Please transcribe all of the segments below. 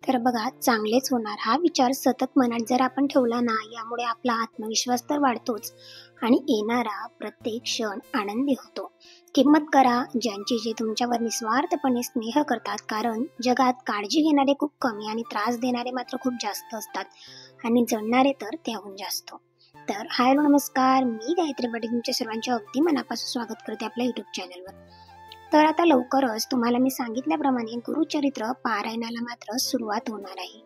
तर बघा, चांगलेच होणार हा विचार सतत मनात जर आपण ठेवला ना, यामुळे आपला आत्मविश्वास तर वाढतोच आणि येणारा प्रत्येक क्षण आनंदी होतो. किंमत करा ज्यांची जे तुमच्यावर निस्वार्थपणे स्नेह करतात, कारण जगात काळजी घेणारे खूप कमी आणि त्रास देणारे मात्र खूप जास्त असतात आणि जळणारे तर त्याहून जास्त. तर हाय नमस्कार, मी गायत्री पाटील तुमच्या सर्वांचे अगदी मनापासून स्वागत करते आपल्या युट्यूब चॅनलवर. तर आता लवकरच तुम्हाला मी सांगितल्याप्रमाणे गुरुचरित्र पारायणाला मात्र सुरुवात होणार आहे.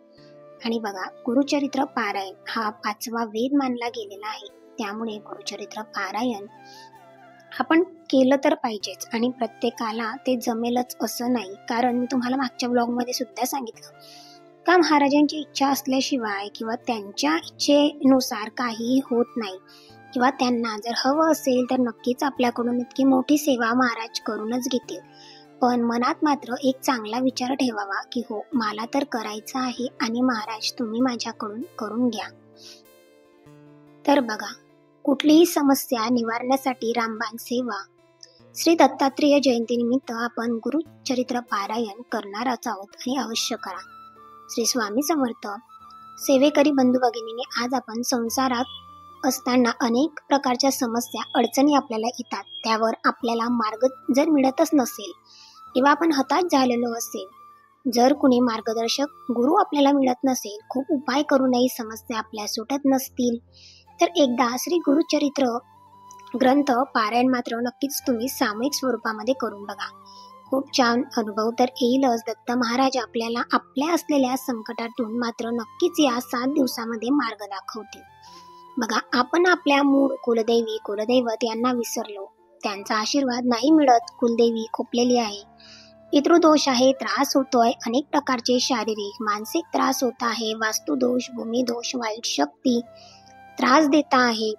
आणि बघा, गुरुचरित्र पारायण हा 5वा वेद मानला गेलेला आहे. त्यामुळे गुरुचरित्र पारायण आपण केलं तर पाहिजेच आणि प्रत्येकाला ते जमेलच असं नाही. कारण मी तुम्हाला मागच्या ब्लॉगमध्ये सुद्धा सांगितलं का महाराजांची इच्छा असल्याशिवाय किंवा त्यांच्या इच्छेनुसार काहीही होत नाही, किंवा त्यांना जर हवं असेल तर नक्कीच आपल्याकडून इतकी मोठी सेवा महाराज करूनच घेतील. पण मनात मात्र एक चांगला विचार ठेवावा की हो, मला तर करायचं आहे आणि महाराज तुम्ही माझ्याकडून करून घ्या. तर बघा, कुठलीही समस्या निवारण्यासाठी रामबाण सेवा. श्री दत्तात्रेय जयंतीनिमित्त आपण गुरुचरित्र पारायण करणारच आहोत आणि अवश्य करा. श्री स्वामी समर्थ. सेवेकरी बंधू भगिनीने, आज आपण संसारात असताना अनेक प्रकारच्या समस्या अडचणी आपल्याला येतात. त्यावर आपल्याला मार्ग जर मिळतच नसेल किंवा आपण हताश झालेलो असेल, जर कुणी मार्गदर्शक गुरु आपल्याला मिळत नसेल, खूप उपाय करूनही समस्या आपल्या सुटत नसतील, तर एकदा श्री गुरुचरित्र ग्रंथ पारायण मात्र नक्कीच तुम्ही सामूहिक स्वरूपामध्ये करून बघा. खूप छान अनुभव तर येईलच. दत्त महाराज आपल्याला आपल्या असलेल्या संकटातून मात्र नक्कीच या 7 दिवसामध्ये मार्ग दाखवतील. बघा, आपण आपल्या मूळ कुलदेवी कुलदैवत यांना विसरलो, त्यांचा आशीर्वाद नाही मिळत, कुलदेवी खोपलेली आहे, पितृदोष आहे, त्रास होतोय, अनेक प्रकारचे शारीरिक मानसिक त्रास होत आहे, वास्तुदोष, भूमिदोष, वाईट शक्ती त्रास देता आहे,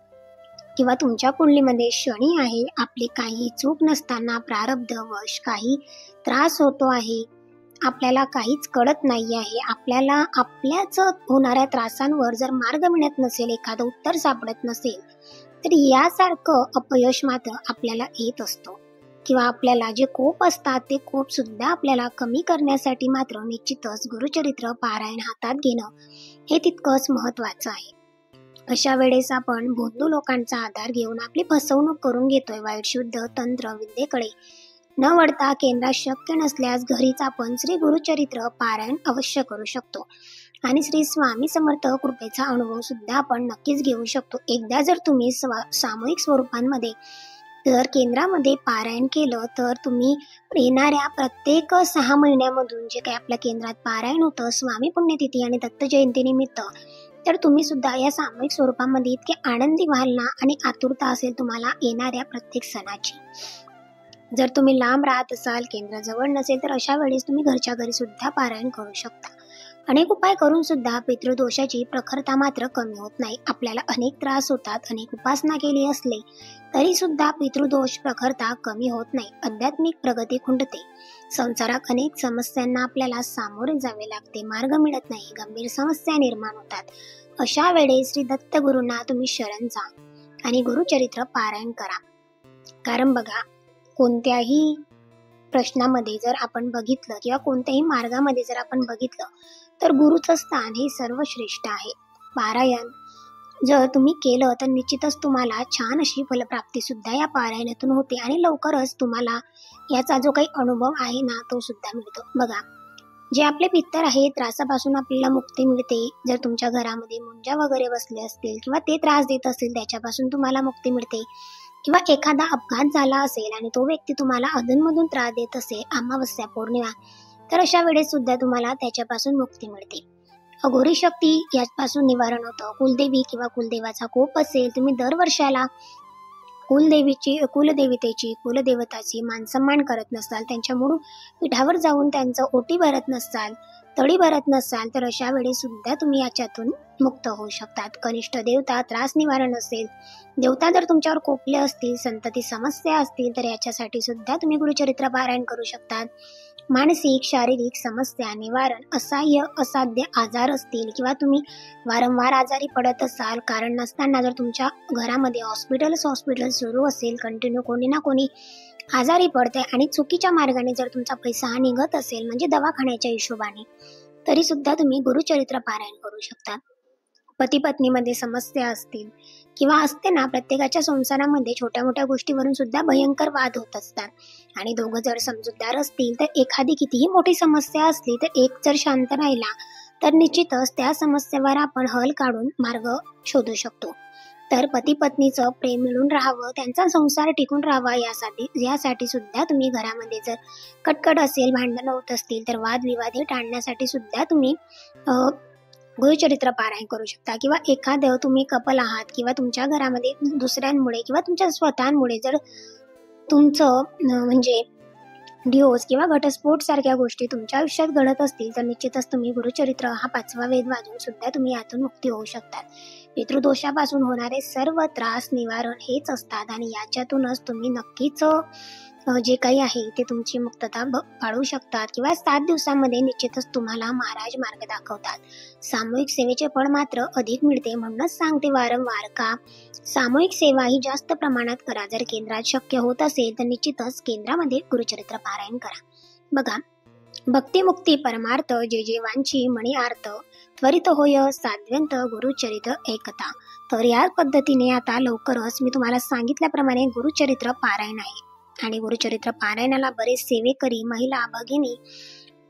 किंवा तुमच्या कुंडलीमध्ये शनी आहे, आपली काही चूक नसताना प्रारब्धवश काही त्रास होतो आहे, आपल्याला काहीच कळत नाही आहे, आपल्याला आपल्याच होणाऱ्या त्रासांवर जर मार्ग मिळत नसेल, एखादं उत्तर सापडत नसेल, तर यासारखं अपयश मात्र आपल्याला येत असतो. किंवा आपल्याला जे कोप असतात ते कोप सुद्धा आपल्याला कमी करण्यासाठी मात्र निश्चितच गुरुचरित्र पारायण हातात घेणं हे तितकंच महत्वाचं आहे. अशा वेळेस आपण भोंदू लोकांचा आधार घेऊन आपली फसवणूक करून घेतोय. वाईट शुद्ध तंत्र विद्येकडे न वळता केंद्रात शक्य नसल्यास घरीच आपण श्री गुरुचरित्र पारायण अवश्य करू शकतो आणि श्री स्वामी समर्थ कृपेचा अनुभव सुद्धा आपण नक्कीच घेऊ शकतो. एकदा जर तुम्ही सामूहिक स्वरूपांमध्ये जर केंद्रामध्ये पारायण केलं, तर तुम्ही येणाऱ्या प्रत्येक 6 महिन्यामधून जे काही आपल्या केंद्रात पारायण होतं स्वामी पुण्यतिथी आणि दत्त जयंतीनिमित्त, तर तुम्ही सुद्धा या सामूहिक स्वरूपामध्ये इतके आनंदी व्हाल ना, आणि आतुरता असेल तुम्हाला येणाऱ्या प्रत्येक सणाची. जर तुम्ही लांब राहत असाल, केंद्र जवळ नसेल, तर अशा वेळेस तुम्ही घरच्या घरी सुद्धा पारायण करू शकता. अनेक उपाय करून सुद्धा पितृदोषाची प्रखरता मात्र कमी होत नाही. आपल्याला अनेक त्रास होतात, अनेक उपासना केली असले तरी सुद्धा पितृदोष प्रखरता कमी होत नाही. आध्यात्मिक प्रगती खुंटते. संसारात अनेक समस्यांना आपल्याला सामोरे जावे लागते, मार्ग मिळत नाही, गंभीर समस्या निर्माण होतात. अशा वेळेस श्री दत्त गुरूंना तुम्ही शरण जा आणि गुरुचरित्र पारायण करा. कारण बघा, कोणत्याही प्रश्नामध्ये जर आपण बघितलं किंवा कोणत्याही मार्गामध्ये जर आपण बघितलं, तर गुरुचं स्थान हे सर्वश्रेष्ठ आहे. पारायण जर तुम्ही केलं तर निश्चितच तुम्हाला छान अशी फलप्राप्ती सुद्धा या पारायणातून होते आणि लवकरच तुम्हाला याचा जो काही अनुभव आहे ना, तो सुद्धा मिळतो. बघा, जे आपले पितर आहे त्रासापासून आपल्याला मुक्ती मिळते. जर तुमच्या घरामध्ये मुंजा वगैरे बसले असतील किंवा ते त्रास देत असतील, त्याच्यापासून तुम्हाला मुक्ती मिळते. किंवा एखादा अपघात झाला असेल आणि तो व्यक्ती तुम्हाला अधूनमधून त्रास देत असेल, अमावस्या पौर्णिमा, तर अशा वेळेस सुद्धा तुम्हाला त्याच्यापासून मुक्ती मिळते. अघोरी शक्ती यापासून निवारण होतं. कुलदेवी किंवा कुलदेवाचा कोप असेल, तुम्ही दरवर्षाला कुलदेवतेची कुलदेवताची मानसन्मान करत नसाल, त्यांच्या मूळ पीठावर जाऊन त्यांचं ओटी भरत नसाल, तळी भरत नसाल, तर अशा वेळेस सुद्धा तुम्ही याच्यातून मुक्त होऊ शकतात. कनिष्ठ देवता त्रास निवारण असेल, देवता जर तुमच्यावर कोपले असतील, संतती समस्या असतील, तर याच्यासाठी सुद्धा तुम्ही गुरुचरित्र पारायण करू शकतात. मानसिक शारीरिक समस्या निवारण, असह्य असाध्य आजार असतील किंवा तुम्ही वारंवार आजारी पडत असाल, कारण नसताना जर तुमच्या घरामध्ये हॉस्पिटल सुरू असेल, कंटिन्यू कोणी ना कोणी आजारी पडते आणि चुकीच्या मार्गाने जर तुमचा पैसा निघत असेल, म्हणजे दवाखान्याच्या हिशोबाने, तरी सुद्धा तुम्ही गुरुचरित्र पारायण करू शकता. पती पत्नीमध्ये समस्या असतील किंवा असते ना, प्रत्येकाच्या संसारामध्ये छोट्या मोठ्या गोष्टीवरून सुद्धा भयंकर वाद होत असतात आणि दोघं जर समजूतदार असतील तर एखादी कितीही मोठी समस्या असली तर एक जर शांत राहिला तर निश्चितच त्या समस्येवर आपण हल काढून मार्ग शोधू शकतो. तर पती पत्नीचं प्रेम मिळून राहावं, त्यांचा संसार टिकून राहावा यासाठी सुद्धा तुम्ही घरामध्ये जर कटकट असेल, भांडणं होत असतील तर वादविवाद हे टाळण्यासाठी सुद्धा तुम्ही गुरुचरित्र पारायण करू शकता. किंवा एखादं तुम्ही कपल आहात किंवा तुमच्या घरामध्ये दुसऱ्यांमुळे किंवा तुमच्या स्वतःमुळे जर तुमचं म्हणजे डिवोर्स किंवा घटस्फोट सारख्या गोष्टी तुमच्या आयुष्यात घडत असतील तर निश्चितच तुम्ही गुरुचरित्र हा 5वा वेद वाजून सुद्धा तुम्ही यातून मुक्ती होऊ शकतात. पितृदोषापासून होणारे सर्व त्रास निवारण हेच असतात आणि याच्यातूनच तुम्ही नक्कीच जे काही आहे ते तुमची मुक्तता पाळू शकतात. किंवा 7 दिवसांमध्ये निश्चितच तुम्हाला महाराज मार्ग दाखवतात. सामूहिक सेवेचे फळ मात्र अधिक मिळते, म्हणूनच सांगते वारंवार का सामूहिक सेवा ही जास्त प्रमाणात करा. जर केंद्रात शक्य होत असेल तर निश्चितच केंद्रामध्ये गुरुचरित्र पारायण करा. बघा, भक्तिमुक्ती परमार्थ जे जेवांची मणी आर्त त्वरित होय साध्वंत गुरुचरित्र ऐकता. तर या पद्धतीने आता लवकरच मी तुम्हाला सांगितल्याप्रमाणे गुरुचरित्र पारायण आहे आणि गुरुचरित्र पारायणाला बरेच सेवेकरी महिला भगिनी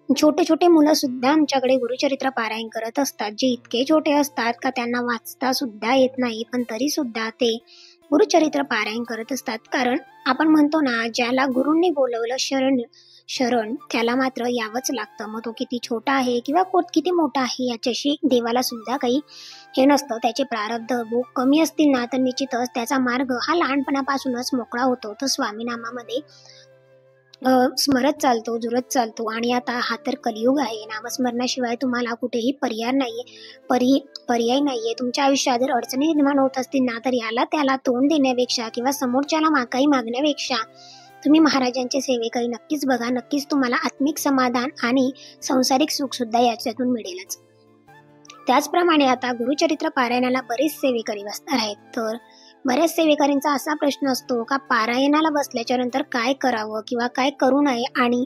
छोटे छोटे मुलं सुद्धा आमच्याकडे गुरुचरित्र पारायण करत असतात, जे इतके छोटे असतात का त्यांना वाचता सुद्धा येत नाही, पण तरी सुद्धा ते गुरुचरित्र पारायण करत असतात. कारण आपण म्हणतो ना, ज्याला गुरूंनी बोलवलं शरण त्याला मात्र यावंच लागतं. मग तो किती छोटा आहे किंवा किती मोठा आहे याच्याशी देवाला सुद्धा काही हे नसतं. त्याचे प्रारब्ध भोग कमी असतील ना तर निश्चितच त्याचा मार्ग हा लहानपणापासूनच मोकळा होतो. तो स्वामीनामामध्ये स्मरत चालतो, जुरत चालतो. आणि आता हा तर कलियुग आहे, नामस्मरणाशिवाय तुम्हाला कुठेही पर्याय नाहीये. तुमच्या आयुष्यात जर अडचणी निर्माण होत असतील ना तर याला त्याला तोंड देण्यापेक्षा किंवा समोरच्याला काही मागण्यापेक्षा तुम्ही महाराजांचे सेवेकरी नक्कीच बघा. नक्कीच तुम्हाला आत्मिक समाधान आणि संसारिक सुख सुद्धा याच्यातून मिळेलच. त्याचप्रमाणे आता गुरुचरित्र पारायणाला बरेच सेवेकरी बसणार आहेत. तर बऱ्याच सेवेकरींचा असा प्रश्न असतो का पारायणाला बसल्याच्या नंतर काय करावं किंवा काय करू नये. आणि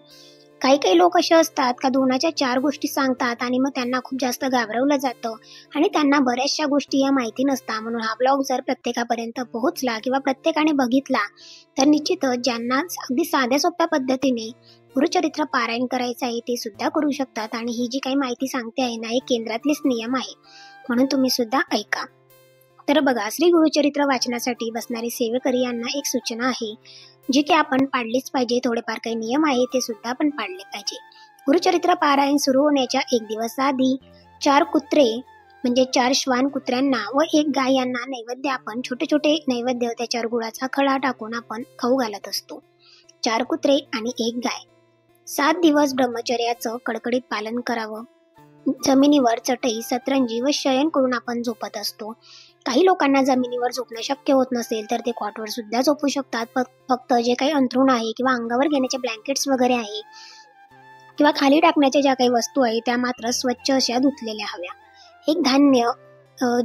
काही लोक असे असतात का 2च्या 4 गोष्टी सांगतात आणि मग त्यांना खूप जास्त घाबरवलं जातं आणि त्यांना बऱ्याचशा गोष्टी या माहिती नसतात. म्हणून हा ब्लॉग जर प्रत्येकापर्यंत पोहोचला किंवा प्रत्येकाने बघितला तर निश्चितच ज्यांना अगदी साध्या सोप्या पद्धतीने गुरुचरित्र पारायण करायचं आहे ते सुद्धा करू शकतात. आणि ही जी काही माहिती सांगते आहे ना, हे केंद्रातलेच नियम आहे, म्हणून तुम्ही सुद्धा ऐका. तर बघा, श्री गुरुचरित्र वाचनासाठी बसणारे सेवेकरी यांना एक सूचना आहे जी की आपण पाळलीच पाहिजे. थोडेफार काही नियम आहे ते सुद्धा आपण पाळले पाहिजे. गुरुचरित्र पारायण सुरू होण्याच्या 1 दिवस आधी 4 कुत्रे म्हणजे 4 श्वान कुत्र्यांना व 1 गाय यांना नैवेद्य, आपण छोटे छोटे नैवेद्य त्याच्यावर गुळाचा खडा टाकून आपण खाऊ घालत असतो. 4 कुत्रे आणि 1 गाय. 7 दिवस ब्रह्मचर्याचं कडकडीत पालन करावं. जमिनीवर चटई, सतरंजी व शयन करून आपण झोपत असतो. काही लोकांना जमिनीवर झोपणं शक्य होत नसेल तर ते कॉटवर सुद्धा झोपू शकतात. फक्त जे काही अंथरूण आहे किंवा अंगावर घेण्याचे ब्लँकेट्स वगैरे आहे किंवा खाली टाकण्याच्या ज्या काही वस्तू आहे त्या मात्र स्वच्छ अशा धुतलेल्या हव्या.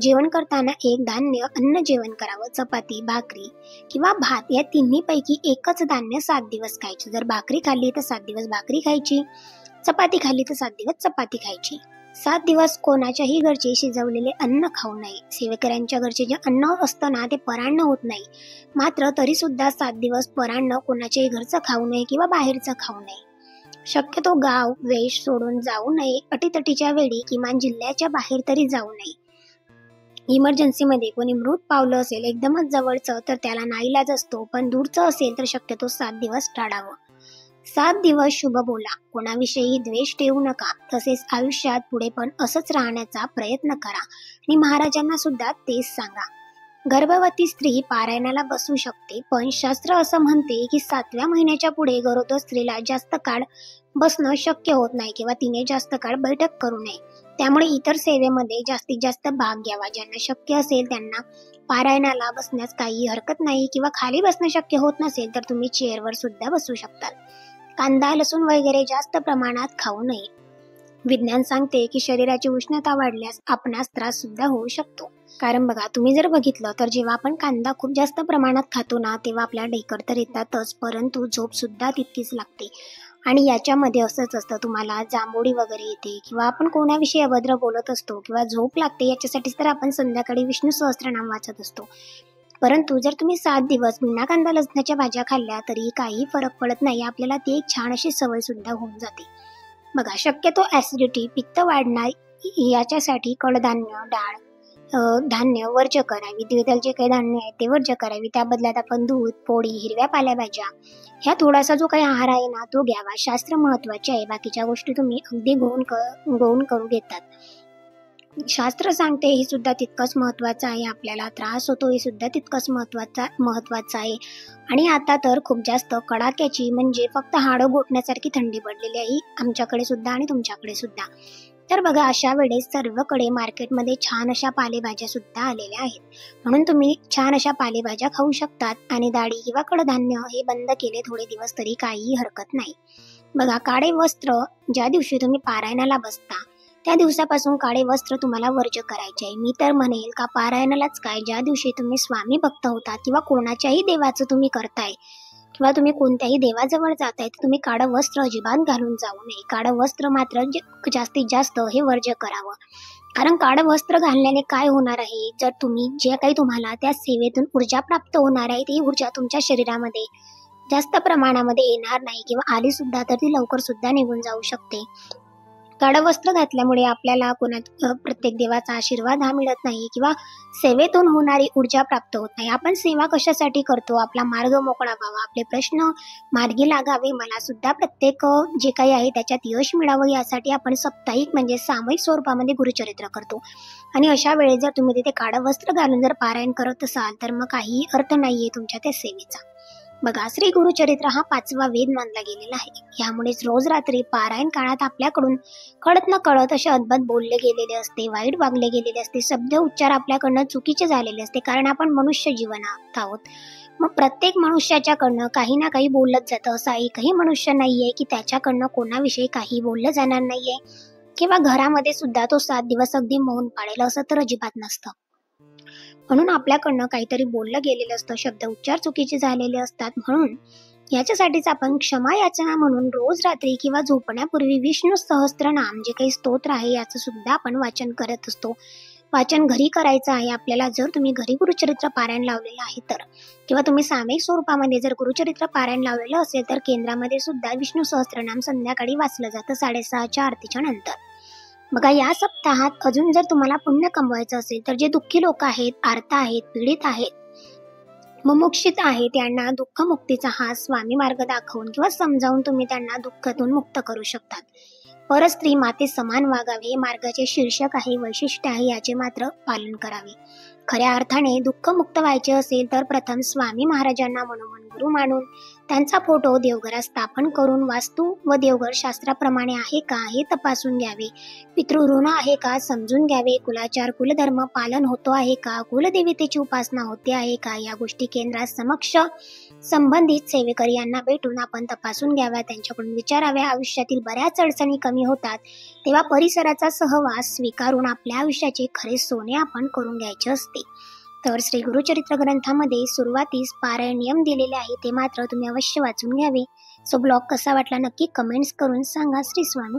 जेवण करताना 1 धान्य अन्न जेवण करावं. चपाती, भाकरी किंवा भात या तिन्हीपैकी एकच धान्य 7 दिवस खायचे. जर भाकरी खाल्ली तर 7 दिवस भाकरी खायची, चपाती खाल्ली तर 7 दिवस चपाती खायची. 7 दिवस कोणाच्याही घरचे शिजवलेले अन्न खाऊ नये. सेवेकऱ्यांच्या घरचे जे अन्न असतं ना ते परान्न होत नाही, मात्र तरी सुद्धा 7 दिवस परान्न कोणाच्याही घरचं खाऊ नये किंवा बाहेरचं खाऊ नये. शक्यतो गाव वेश सोडून जाऊ नये. अटीतटीच्या वेळी किमान जिल्ह्याच्या बाहेर तरी जाऊ नये. इमर्जन्सीमध्ये कोणी मृत पावलं असेल एकदमच जवळचं तर त्याला नाईलाज असतो, पण दूरचं असेल तर शक्यतो 7 दिवस टाळावं. 7 दिवस शुभ बोला. कोणाविषयी द्वेष ठेवू नका. तसेच आयुष्यात पुढे पण असंच राहण्याचा प्रयत्न करा आणि महाराजांना सुद्धा तेच सांगा. गर्भवती स्त्री पारायणाला बसू शकते, पण शास्त्र असं म्हणते की 7व्या महिन्याच्या पुढे गरोदर स्त्रीला जास्त काळ बसणं शक्य होत नाही किंवा तिने जास्त काळ बैठक करू नये. त्यामुळे इतर सेवेमध्ये जास्तीत जास्त भाग घ्यावा. ज्यांना शक्य असेल त्यांना पारायणाला बसण्यास काही हरकत नाही किंवा खाली बसणं शक्य होत नसेल तर तुम्ही चेअरवर सुद्धा बसू शकता. कांदा, लसूण वगैरे जास्त प्रमाणात खाऊ नये. विज्ञान सांगते की शरीराची उष्णता वाढल्यास आपणास त्रास सुद्धा होऊ शकतो. कारण बघा, तुम्ही जर बघितलं तर जेव्हा आपण कांदा खूप जास्त प्रमाणात खातो ना तेव्हा आपल्या ढेकर तर येतातच, परंतु झोप सुद्धा तितकीच लागते आणि याच्यामध्ये असंच असतं, तुम्हाला जांभोळी वगैरे येते किंवा आपण कोणाविषयी अभद्र बोलत असतो किंवा झोप लागते, याच्यासाठीच तर आपण संध्याकाळी विष्णू सहस्त्रनाम वाचत असतो. परंतु जर तुम्ही 7 दिवस बिना कांदा लसणाच्या भाज्या खाल्ल्या तरी काही फरक पडत नाही. आपल्याला ती एक छान अशी सवय सुद्धा होऊन जाते. बघा, शक्यतो ॲसिडिटी, पित्त वाढणार याच्यासाठी कडधान्य, डाळ, धान्य वर्ज करावी. द्विदल जे काही धान्य आहे ते वर्ज करावी. त्या बदल्यात आपण दूध, पोळी, हिरव्या पालेभाज्या ह्या थोडासा जो काही आहार आहे ना तो घ्यावा. शास्त्र महत्वाचे आहे, बाकीच्या गोष्टी तुम्ही अगदी गौण करून घेतात. शास्त्र सांगते हे सुद्धा तितकंच महत्वाचं आहे. आपल्याला त्रास होतो हे सुद्धा तितकंच महत्वाचं आहे. आणि आता तर खूप जास्त कडाक्याची म्हणजे फक्त हाडं गोठण्यासारखी थंडी पडलेली आहे आमच्याकडे सुद्धा आणि तुमच्याकडे सुद्धा. तर बघा, अशा वेळेस सर्वकडे मार्केटमध्ये छान अशा पालेभाज्या सुद्धा आलेल्या आहेत. म्हणून तुम्ही छान अशा पालेभाज्या खाऊ शकतात. आणि डाळी किंवा कडधान्य हे बंद केले थोडे दिवस तरी काहीही हरकत नाही. बघा, काळे वस्त्र ज्या दिवशी तुम्ही पारायणाला बसता त्या दिवसापासून काळे वस्त्र तुम्हाला वर्ज करायचे आहे. मी तर म्हणेल का पारायणालाच काय, ज्या दिवशी तुम्ही स्वामी भक्त होता किंवा कोणाच्याही देवाचं तुम्ही करताय किंवा तुम्ही कोणत्याही देवाजवळ जाताय तर तुम्ही काळं वस्त्र अजिबात घालून जाऊ नये. काळं वस्त्र मात्र जास्तीत जास्त हे वर्ज करावं. कारण काळं वस्त्र घालण्याने काय होणार आहे, जर तुम्ही जे काही तुम्हाला त्या सेवेतून ऊर्जा प्राप्त होणार आहे ती ऊर्जा तुमच्या शरीरामध्ये जास्त प्रमाणामध्ये येणार नाही किंवा आली सुद्धा तर ती लवकर सुद्धा निघून जाऊ शकते. काळं वस्त्र घातल्यामुळे आपल्याला प्रत्येक देवाचा आशीर्वाद हा मिळत नाही किंवा सेवेतून होणारी ऊर्जा प्राप्त होत नाही. आपण सेवा कशासाठी करतो, आपला मार्ग मोकळा व्हावा, आपले प्रश्न मार्गी लागावे, मला सुद्धा प्रत्येक जे काही आहे त्याच्यात यश मिळावं यासाठी आपण साप्ताहिक म्हणजे सामूहिक स्वरूपामध्ये गुरुचरित्र करतो. आणि अशा वेळेस जर तुम्ही तिथे काळं वस्त्र घालून जर पारायण करत असाल तर मग काही अर्थ नाहीये तुमच्या त्या सेवेचा. बघा, श्री गुरुचरित्र हा 5वा वेद मानला गेलेला आहे. यामुळेच रोज रात्री पारायण काळात आपल्याकडून कळत न कळत असे अद्भुत बोलले गेलेले असते, वाईट वागले गेलेले असते, शब्द उच्चार आपल्याकडनं चुकीचे झालेले असते. कारण आपण मनुष्य जीवनात आहोत. मग प्रत्येक मनुष्याच्याकडनं काही ना काही बोलत जातं. असा एकही मनुष्य नाहीये की त्याच्याकडनं कोणाविषयी काही बोललं जाणार नाहीये किंवा घरामध्ये सुद्धा तो 7 दिवस अगदी मौन पाळेल असं तर अजिबात नसतं. म्हणून आपल्याकडनं काहीतरी बोललं गेलेलं असतं, शब्द उच्चार चुकीचे झालेले असतात. म्हणून याच्यासाठीच आपण क्षमा याचना म्हणून रोज रात्री किंवा झोपण्यापूर्वी विष्णू सहस्त्रनाम जे काही स्तोत्र आहे याचं सुद्धा आपण वाचन करत असतो. वाचन घरी करायचं आहे आपल्याला. जर तुम्ही घरी गुरुचरित्र पारायण लावलेलं आहे तर, किंवा तुम्ही सामायिक स्वरूपामध्ये जर गुरुचरित्र पारायण लावलेलं असेल तर केंद्रामध्ये सुद्धा विष्णू सहस्त्रनाम संध्याकाळी वाचलं जातं 6:30च्या आरतीच्या नंतर. बघा, या सप्ताहात अजून जर तुम्हाला पुण्य कमवायचं असेल तर जे दुःखी लोक आहेत, आर्त आहेत, पीडित आहेत, मुमुक्षित आहे, त्यांना दुःखमुक्तीचा हा स्वामी मार्ग दाखवून किंवा समजावून तुम्ही त्यांना दुःखातून मुक्त करू शकतात. परस्त्री माते समान वागावे हे मार्गाचे शीर्षक आहे, वैशिष्ट्य आहे, याचे मात्र पालन करावे. खऱ्या अर्थाने दुःखमुक्त व्हायचे असेल तर प्रथम स्वामी महाराजांना मनोमन गुरु मानून त्यांचा फोटो देवघरात स्थापन करून वास्तू व देवघर शास्त्राप्रमाणे आहे का हे तपासून घ्यावे. पितृऋण आहे का समजून घ्यावे. कुलाचार कुलधर्म पालन होतो आहे का, कुलदेवतेची उपासना होते आहे का, या गोष्टी केंद्रात समक्ष संबंधित सेवेकरी यांना भेटून आपण तपासून घ्याव्या, त्यांच्याकडून विचाराव्या. आयुष्यातील बऱ्याच अडचणी कमी होतात तेव्हा परिसराचा सहवास स्वीकारून आपल्या आयुष्याचे खरे सोने आपण करून घ्यायचे असते. तर श्री गुरुचरित्र ग्रंथामध्ये सुरुवातीस पारायण नियम दिलेले आहे, ते मात्र तुम्ही अवश्य वाचून घ्यावे. सो ब्लॉग कसा वाटला नक्की कमेंट्स करून सांगा. श्री स्वामी